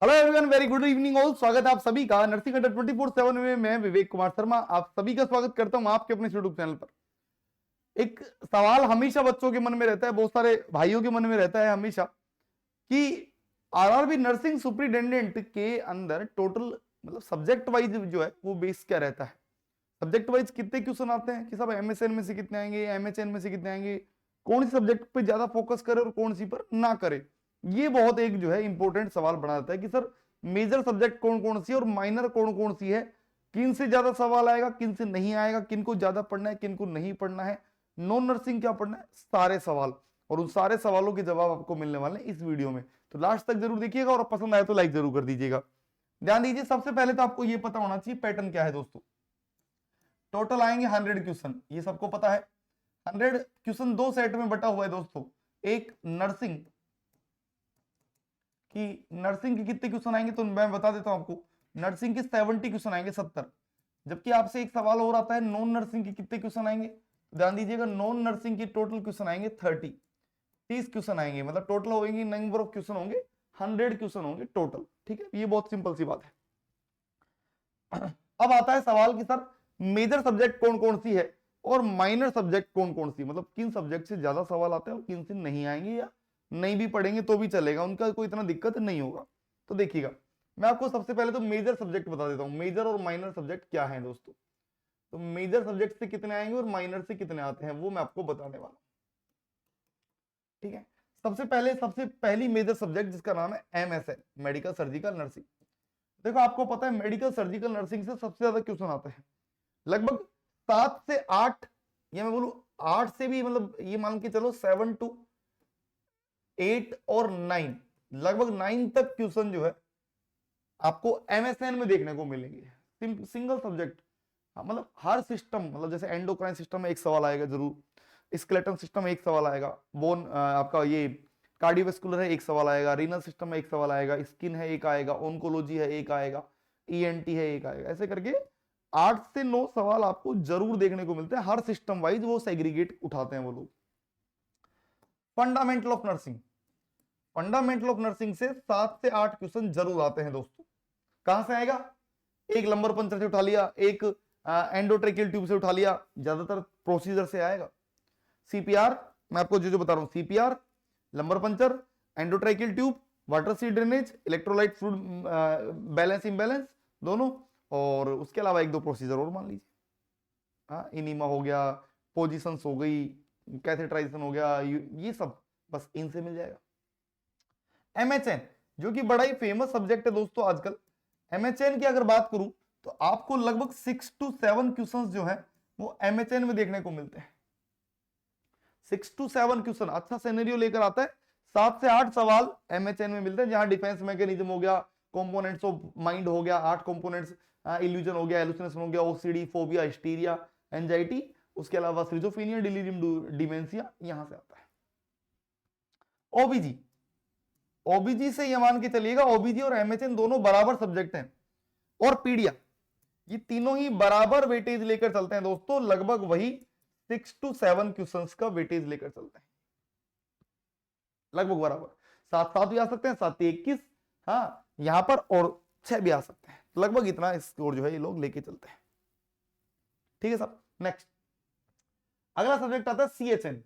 Hello everyone, very good evening all. स्वागत है आप सभी का नर्सिंग अड्डा 24/7 में। मैं विवेक कुमार शर्मा आप सभी का स्वागत करता हूं आपके अपने यूट्यूब चैनल पर। एक सवाल हमेशा बच्चों के मन में रहता है, बहुत सारे भाइयों के मन में रहता है हमेशा कि आरआरबी नर्सिंग सुपरिटेंडेंट के अंदर टोटल मतलब सब्जेक्ट वाइज जो है वो बेस क्या रहता है, सब्जेक्ट वाइज कितने क्वेश्चन आते हैं कि सब एमएसएन में से कितने आएंगे, एमएचएन में से कितने आएंगे, कौन सी सब्जेक्ट पे ज्यादा फोकस करे और कौन सी पर ना करे। ये बहुत एक जो है इंपॉर्टेंट सवाल बना देता है कि सर मेजर सब्जेक्ट कौन कौन सी है और माइनर कौन कौन सी है, किन से ज्यादा सवाल आएगा, किन से नहीं आएगा, किन को ज्यादा पढ़ना है, किन को नहीं पढ़ना है, नॉन नर्सिंग क्या पढ़ना है, सारे सवाल। और उन सारे सवालों के जवाब आपको मिलने वाले हैं इस वीडियो में, तो लास्ट तक जरूर देखिएगा और पसंद आए तो लाइक जरूर कर दीजिएगा। ध्यान दीजिए, सबसे पहले तो आपको ये पता होना चाहिए पैटर्न क्या है दोस्तों। टोटल आएंगे 100 क्वेश्चन, ये सबको पता है। 100 क्वेश्चन दो सेट में बटा हुआ है दोस्तों। एक नर्सिंग के कितने क्वेश्चन आएंगे तो मैं बता देता हूं आपको, नर्सिंग के 70 क्वेश्चन आएंगे, 70। जबकि आपसे एक सवाल और आता है नॉन नर्सिंग के कितने क्वेश्चन आएंगे। ध्यान दीजिएगा, नॉन नर्सिंग के टोटल क्वेश्चन आएंगे 30 क्वेश्चन आएंगे, मतलब टोटल होंगे नंबर ऑफ क्वेश्चन होंगे 100 क्वेश्चन होंगे टोटल। ठीक है, ये बहुत सिंपल सी बात है। अब आता है सवाल कि सर मेजर सब्जेक्ट कौन कौन सी है और माइनर सब्जेक्ट कौन कौन सी, मतलब किन सब्जेक्ट से ज्यादा सवाल आते हैं और किन से नहीं आएंगे या नहीं भी पढ़ेंगे तो भी चलेगा, उनका कोई इतना दिक्कत नहीं होगा। तो देखिएगा, मैं आपको सबसे पहले तो मेजर सब्जेक्ट बता देता हूं, मेजर और माइनर सब्जेक्ट क्या है दोस्तों। तो मेजर सब्जेक्ट से कितने आएंगे और माइनर से कितने आते हैं वो मैं आपको बताने वाला हूं। ठीक है, सबसे पहली मेजर सब्जेक्ट जिसका नाम है एमएसएन, मेडिकल सर्जिकल नर्सिंग। देखो आपको पता है मेडिकल सर्जिकल नर्सिंग से सबसे ज्यादा क्वेश्चन आते हैं, लगभग 7 से 8, या मैं बोलूं 8 से भी, मतलब ये मान के चलो 7 to 8 और 9, लगभग 9 तक क्वेश्चन जो है आपको एमएसएन में देखने को मिलेंगे। सिंगल सब्जेक्ट, मतलब हर सिस्टम, मतलब जैसे एंडोक्राइन सिस्टम में एक सवाल आएगा जरूर, स्केलेटन सिस्टम में एक सवाल आएगा, बोन आपका ये कार्डियोवैस्कुलर है एक सवाल आएगा, रीनल सिस्टम में एक सवाल आएगा, स्किन है एक आएगा, ओंकोलॉजी है एक आएगा, ईएनटी है एक आएगा, ऐसे करके 8 से 9 सवाल आपको जरूर देखने को मिलते हैं हर सिस्टम वाइज, वो सेग्रीगेट उठाते हैं वो लोग। Fundamental of nursing, fundamental of nursing से 7 से 8 क्वेश्चन जरूर आते हैं दोस्तों। कहां से आएगा, एक लंबर पंचर से उठा लिया, एक एंडोट्रेकियल ट्यूब से उठा लिया, ज्यादातर प्रोसीजर से आएगा। सीपीआर, मैं आपको जो जो बता रहा हूं, CPR, lumbar puncture, endotracheal tube, water seal drainage, electrolyte fluid balance imbalance दोनों, और उसके अलावा एक दो प्रोसीजर और मान लीजिए, हाँ इनीमा हो गया, पोजिशंस हो गई, कैथेटराइजेशन हो गया, ये सब बस इनसे मिल जाएगा। एमएचएन जो कि बड़ा ही फेमस सब्जेक्ट है दोस्तों आजकल, एमएचएन की अगर बात करूं तो आपको लगभग 6 to 7 क्वेश्चंस जो है वो एमएचएन में देखने को मिलते हैं। 6 to 7 क्वेश्चन, अच्छा सिनेरियो लेकर आता है, 7 से 8 सवाल एमएचएन में मिलते हैं, जहां डिफेंस मैकेनिज्म हो गया, कंपोनेंट्स ऑफ माइंड हो गया, 8 कंपोनेंट्स, इल्यूजन हो गया, एलुसिनेशन हो गया, ओसीडी, फोबिया, हिस्टीरिया, एंजाइटी, उसके अलावा सिजोफ्रेनिया, डिलीरियम, डिमेंशिया, यहां से आता है। ओबीजी, ओबीजी से ये मान के चलिएगा, ओबीजी और एमएचएन दोनों बराबर सब्जेक्ट हैं, और पीडिया, ये तीनों ही बराबर वेटेज लेकर चलते हैं दोस्तों, लगभग वही 6 to 7 क्वेश्चंस का वेटेज लेकर चलते हैं, लगभग बराबर। 7 भी आ सकते हैं, 7 21, हाँ यहां पर, और 6 भी आ सकते हैं, लगभग इतना स्कोर जो है ये लोग लेके चलते हैं। ठीक है सर, नेक्स्ट अगला सब्जेक्ट आता है सीएचएन।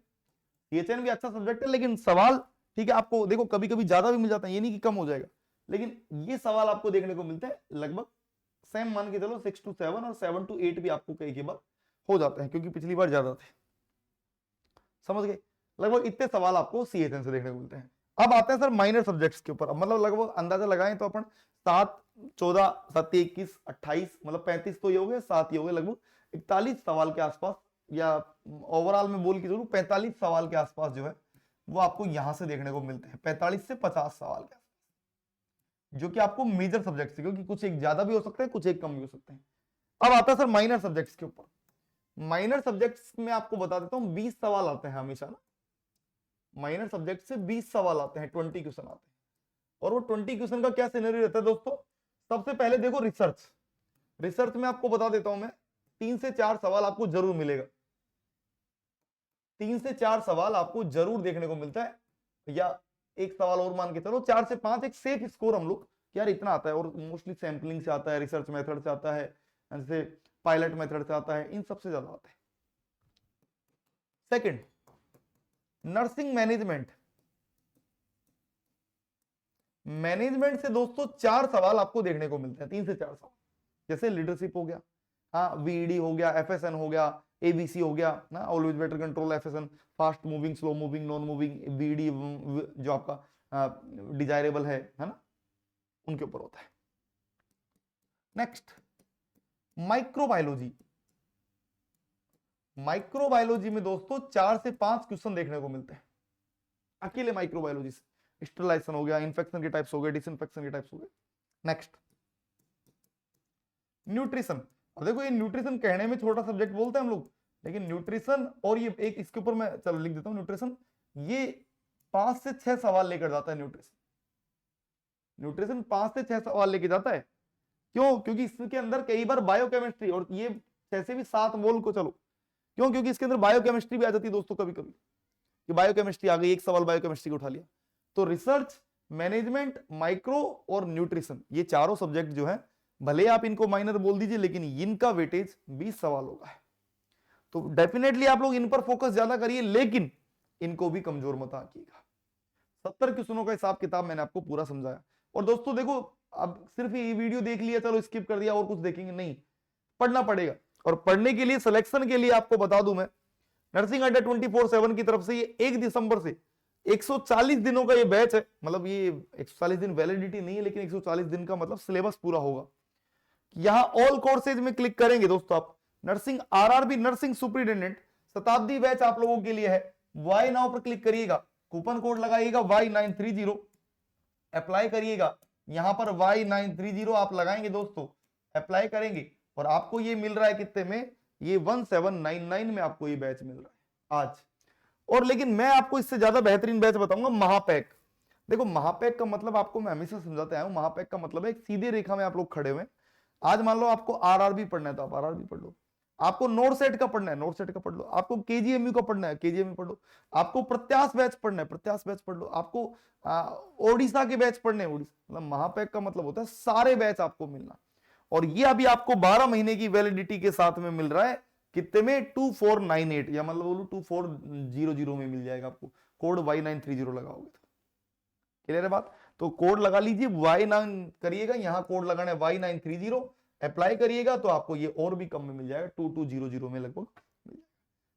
सीएचएन भी अच्छा सब्जेक्ट है, लेकिन सवाल ठीक है आपको देखो कभी कभी ज्यादा भी मिल जाता है, ये नहीं कि कम हो जाएगा, लेकिन ये सवाल आपको देखने को मिलते हैं लगभग सेम मान के चलो 6 to 7 और 7 to 8 भी आपको कई के बार हो जाते हैं, क्योंकि पिछली बार ज्यादा थे, समझ गए। लगभग इतने सवाल आपको सीएचएन से देखने को मिलते हैं। अब आते हैं सर माइनर सब्जेक्ट्स के ऊपर, मतलब लगभग अंदाजा लगाएं तो अपन 7 14 7 21 28, मतलब 35 तो ये हो गए, 7 ये हो गए, लगभग 41 सवाल के आसपास, या ओवरऑल में बोल के जरूर 45 सवाल के आसपास जो है वो आपको यहां से देखने को मिलते हैं, 45 से 50 सवाल के आसपास, जो कि आपको मेजर सब्जेक्ट से, क्योंकि कुछ एक ज्यादा भी हो सकते हैं, कुछ एक कम भी हो सकते हैं। अब आता है सर माइनर सब्जेक्ट्स के ऊपर। माइनर सब्जेक्ट्स में आपको बता देता हूं 20 सवाल आते हैं हमेशा ना, माइनर सब्जेक्ट से 20 सवाल आते हैं, 20 क्वेश्चन आते हैं। और वो 20 क्वेश्चन का क्या सिनेरियो रहता है दोस्तों, सबसे पहले देखो रिसर्च, रिसर्च में आपको बता देता हूं मैं 3 से 4 सवाल आपको जरूर मिलेगा, 3 से 4 सवाल आपको जरूर देखने को मिलता है, या एक सवाल और मान के चलो 4 से 5 एक सेफ स्कोर हम लोग कि यार इतना आता है, और मोस्टली सैम्पलिंग से आता है, रिसर्च मेथड से आता है, जैसे पायलट मेथड से आता है, इन सबसे ज्यादा आता है। Second, nursing management. मैनेजमेंट से दोस्तों 4 सवाल आपको देखने को मिलते हैं, 3 से 4 सवाल। जैसे लीडरशिप हो गया, हाँ, वीडी हो गया, एफएसएन हो गया, एबीसी हो गया ना, always better control, FSN, fast moving, slow moving, non moving, VD जो आपका डिजायरेबल है ना, उनके ऊपर होता है। Next, microbiology. माइक्रोबायोलॉजी में दोस्तों 4 से 5 क्वेश्चन देखने को मिलते हैं अकेले माइक्रोबायोलॉजी से। स्टरलाइजेशन हो गया, इन्फेक्शन के टाइप्स हो गए, डिसइंफेक्शन के टाइप्स हो गए। Next, nutrition. अब देखो ये न्यूट्रिशन कहने में छोटा सब्जेक्ट बोलते हैं हम लोग, लेकिन न्यूट्रिशन और ये एक इसके ऊपर मैं चलो लिख देता हूं, न्यूट्रिशन ये 5 से 6 सवाल लेकर जाता है। न्यूट्रिशन 5 से 6 सवाल लेके जाता है। क्यों? क्योंकि इसके अंदर कई बार बायोकेमिस्ट्री, और ये 6 से भी 7 बोल को चलो, क्यों? क्योंकि इसके अंदर बायोकेमिस्ट्री भी आ जाती है दोस्तों कभी कभी, कि बायोकेमिस्ट्री आ गई, एक सवाल बायोकेमिस्ट्री को उठा लिया। तो रिसर्च, मैनेजमेंट, माइक्रो और न्यूट्रिशन, ये चारों सब्जेक्ट जो है, भले आप इनको माइनर बोल दीजिए, लेकिन इनका वेटेज 20 सवाल होगा। तो डेफिनेटली आप लोग इन पर फोकस ज्यादा करिए, लेकिन इनको भी कमजोर मत आंकिएगा। 70 क्वेश्चनों का हिसाब किताब मैंने आपको पूरा समझाया। और दोस्तों देखो, अब सिर्फ ये वीडियो देख लिया, चलो स्किप कर दिया और कुछ देखेंगे नहीं, पढ़ना पड़ेगा। और पढ़ने के लिए, सिलेक्शन के लिए आपको बता दूं मैं, नर्सिंग अड्डा 24/7 की तरफ से ये 1 दिसंबर से 140 दिनों का ये बैच है। मतलब ये 140 दिन वैलिडिटी नहीं है, लेकिन 140 दिन का मतलब सिलेबस पूरा होगा। यहां ऑल कोर्सेज में क्लिक करेंगे दोस्तों आप, नर्सिंग आरआरबी, नर्सिंग सुपरिटेंडेंट शताब्दी बैच आप लोगों के लिए है। वाई नाउ पर क्लिक करिएगा, कूपन कोड लगाइएगा Y930, अप्लाई करिएगा। यहां पर Y930 आप लगाएंगे दोस्तों, अप्लाई करेंगे, और आपको ये मिल रहा है कितने में? ये 1799 में आपको ये बैच मिल रहा है आज। और लेकिन मैं आपको इससे ज्यादा बेहतरीन बैच बताऊंगा, महापैक। देखो महापैक का मतलब आपको मैं हमेशा समझाते आया हूं, महापैक का मतलब है एक सीधे रेखा में आप लोग खड़े हुए। आज मान लो आपको आरआरबी पढ़ना है तो आप आरआरबी पढ़ लो, आपको नोट सेट का पढ़ना है नोट सेट का पढ़ लो, आपको केजीएमयू का पढ़ना है केजीएमयू पढ़ लो, आपको प्रत्याश बैच पढ़ना है प्रत्याश बैच पढ़ लो, आपको ओडिशा के बैच पढ़ने हैं ओडिशा। मतलब महापैक का मतलब होता है सारे बैच आपको मिलना। और ये अभी आपको 12 महीने की वैलिडिटी के साथ में मिल रहा है, कितने में? 2498, या मतलब बोलो 2400 में मिल जाएगा आपको। कोड Y930 लगाओगे तो क्लियर है बात? तो कोड लगा लीजिए, Y9 करिएगा, यहां कोड लगाना है Y930, अप्लाई करिएगा तो आपको ये और भी कम में मिल जाएगा, 2200 में लगभग मिल जाएगा।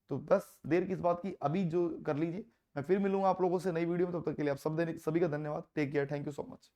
तो बस देर किस बात की, अभी जो कर लीजिए। मैं फिर मिलूंगा आप लोगों से नई वीडियो में, तब तक के लिए आप सभी का धन्यवाद। Take care, thank you so much.